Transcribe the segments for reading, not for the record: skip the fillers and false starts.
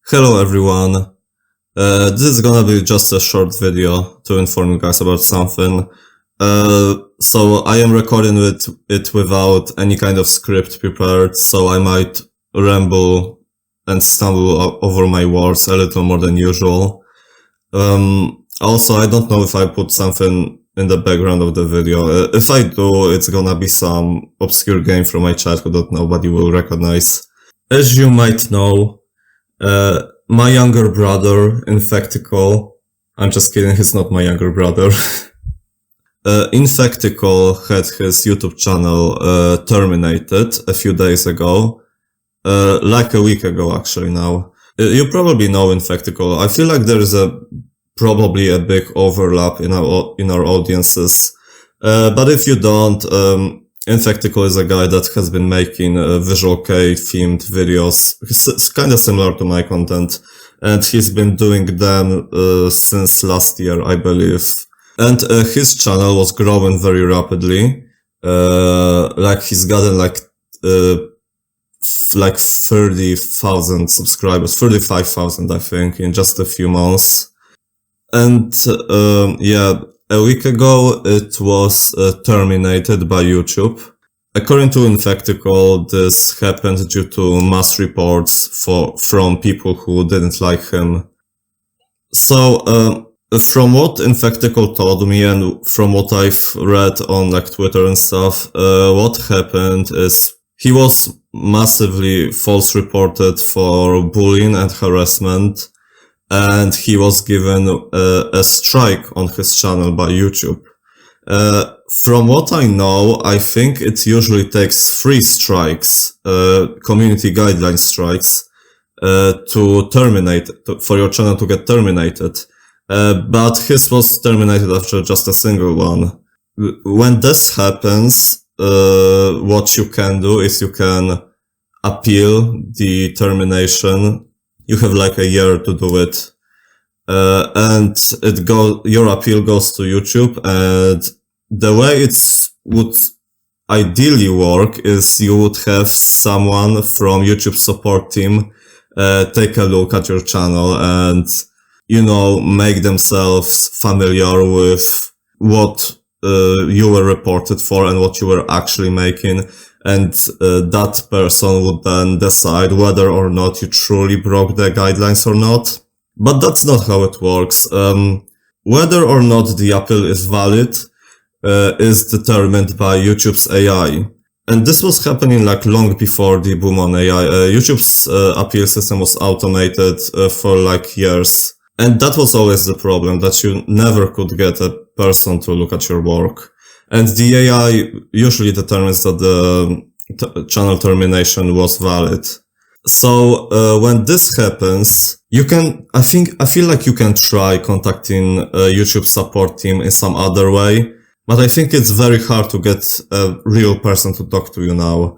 Hello everyone. This is gonna be just a short video to inform you guys about something. So I am recording it without any kind of script prepared, so I might ramble and stumble over my words a little more than usual. Also, I don't know if I put something in the background of the video. If I do, it's gonna be some obscure game from my childhood that nobody will recognize. As you might know, my younger brother, Infectical, I'm just kidding, he's not my younger brother. Infectical had his YouTube channel terminated a few days ago, like a week ago actually now. You probably know Infectical. I feel like there is probably a big overlap in our audiences. But if you don't, Infectical is a guy that has been making Visual Kei themed videos. It's kind of similar to my content, and he's been doing them since last year, I believe. And his channel was growing very rapidly. Like he's gotten like 30,000 subscribers, 35,000 I think, in just a few months. And yeah, a week ago, it was terminated by YouTube. According to Infectical, this happened due to mass reports from people who didn't like him. So, from what Infectical told me and from what I've read on like Twitter and stuff, what happened is he was massively false reported for bullying and harassment. And he was given a strike on his channel by YouTube. From what I know, I think it usually takes 3 strikes, community guideline strikes, to terminate, for your channel to get terminated. But his was terminated after just a single one. When this happens, what you can do is you can appeal the termination. You have like a year to do it. And your appeal goes to YouTube, and the way it would ideally work is you would have someone from YouTube support team, take a look at your channel and, make themselves familiar with what, you were reported for and what you were actually making. And that person would then decide whether or not you truly broke the guidelines or not. But that's not how it works. Whether or not the appeal is valid is determined by YouTube's AI. And this was happening like long before the boom on AI. YouTube's appeal system was automated for like years. And that was always the problem, that you never could get a person to look at your work. And the AI usually determines that the channel termination was valid. So, when this happens, I feel like you can try contacting a YouTube support team in some other way, but I think it's very hard to get a real person to talk to you now.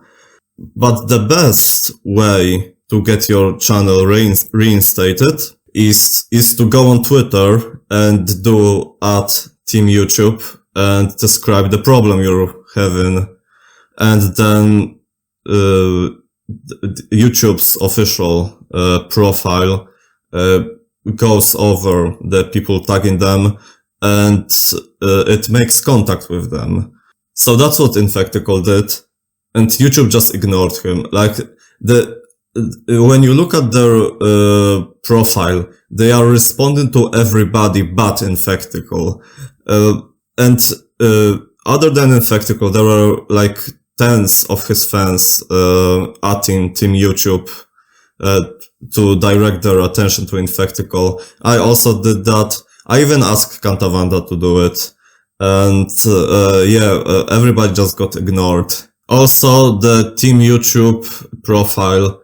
But the best way to get your channel reinstated is to go on Twitter and do @TeamYouTube and describe the problem you're having, and then YouTube's official profile goes over the people tagging them, and it makes contact with them. So that's what Infectical did, and YouTube just ignored him. Like when you look at their profile, they are responding to everybody but Infectical. And other than Infectical, there were like tens of his fans at Team YouTube to direct their attention to Infectical. I also did that. I even asked Cantavanda to do it. And everybody just got ignored. Also, the Team YouTube profile,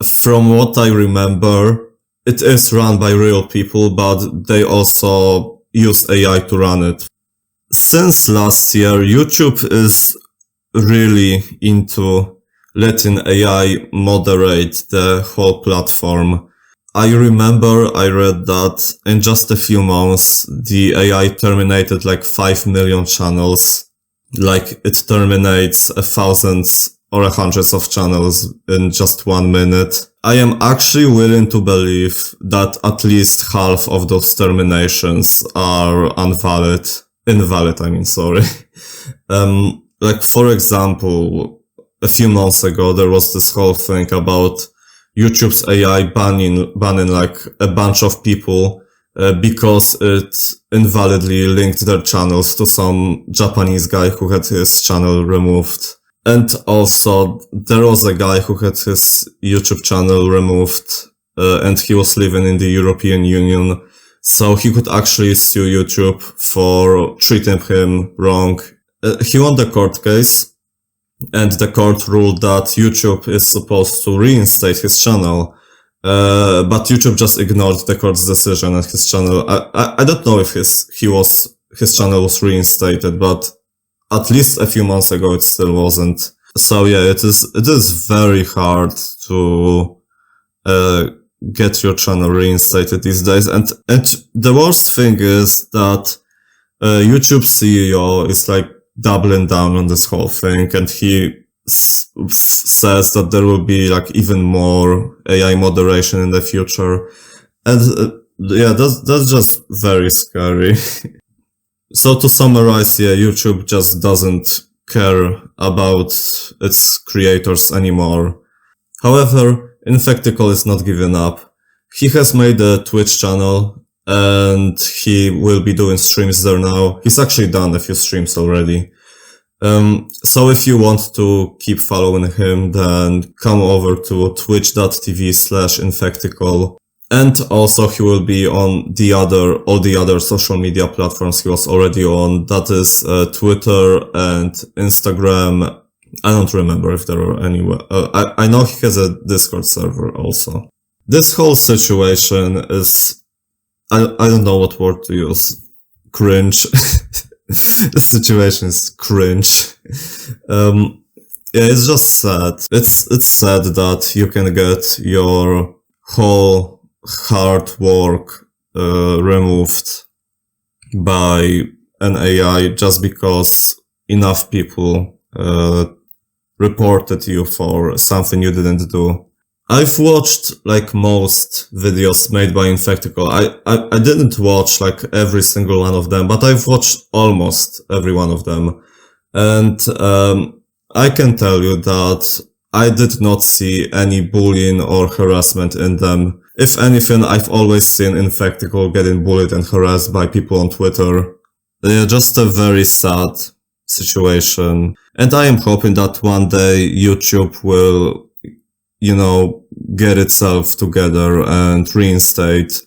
from what I remember, it is run by real people, but they also use AI to run it. Since last year, YouTube is really into letting AI moderate the whole platform. I remember I read that in just a few months, the AI terminated like 5 million channels. Like it terminates 1,000 or hundreds of channels in just 1 minute. I am actually willing to believe that at least half of those terminations are invalid, I mean, sorry. Like, for example, a few months ago, there was this whole thing about YouTube's AI banning like a bunch of people because it invalidly linked their channels to some Japanese guy who had his channel removed. And also, there was a guy who had his YouTube channel removed, and he was living in the European Union, so he could actually sue YouTube for treating him wrong. He won the court case, and the court ruled that YouTube is supposed to reinstate his channel, but YouTube just ignored the court's decision, and his channel, I don't know if his channel was reinstated, but at least a few months ago it still wasn't. So yeah, it is very hard to get your channel reinstated these days. And the worst thing is that YouTube CEO is like doubling down on this whole thing, and he says that there will be like even more AI moderation in the future. And yeah, that's just very scary. So to summarize, yeah, YouTube just doesn't care about its creators anymore. However, Infectical is not giving up. He has made a Twitch channel, and he will be doing streams there now. He's actually done a few streams already. So if you want to keep following him, then come over to twitch.tv/Infectical. And also he will be on all the other social media platforms he was already on. That is, Twitter and Instagram. I don't remember if there are any. I know he has a Discord server also. This whole situation is, I don't know what word to use. Cringe. The situation is cringe. Yeah, it's just sad. It's sad that you can get your whole hard work removed by an AI just because enough people reported you for something you didn't do. I've watched like most videos made by Infectical. I didn't watch like every single one of them, but I've watched almost every one of them. And I can tell you that I did not see any bullying or harassment in them. If anything, I've always seen Infectical getting bullied and harassed by people on Twitter. Yeah, just a very sad situation. And I am hoping that one day YouTube will, get itself together and reinstate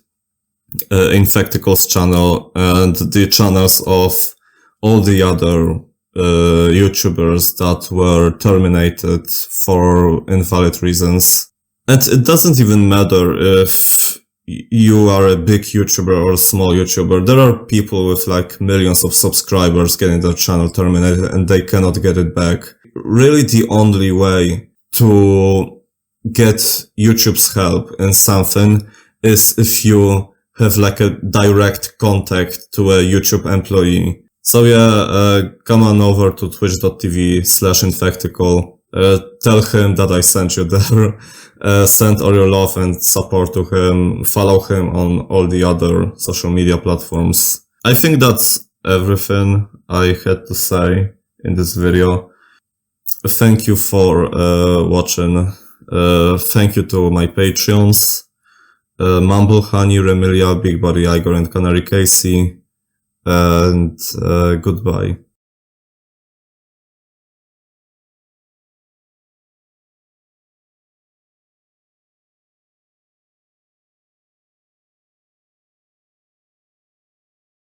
Infectical's channel and the channels of all the other YouTubers that were terminated for invalid reasons. And it doesn't even matter if you are a big YouTuber or a small YouTuber. There are people with like millions of subscribers getting their channel terminated and they cannot get it back. Really, the only way to get YouTube's help in something is if you have like a direct contact to a YouTube employee. So yeah, come on over to twitch.tv/Infectical. Tell him that I sent you there. Send all your love and support to him. Follow him on all the other social media platforms. I think that's everything I had to say in this video. Thank you for watching. Thank you to my Patreons. Mumble Honey, Remilia, Big Body Igor and Canary Casey. And goodbye.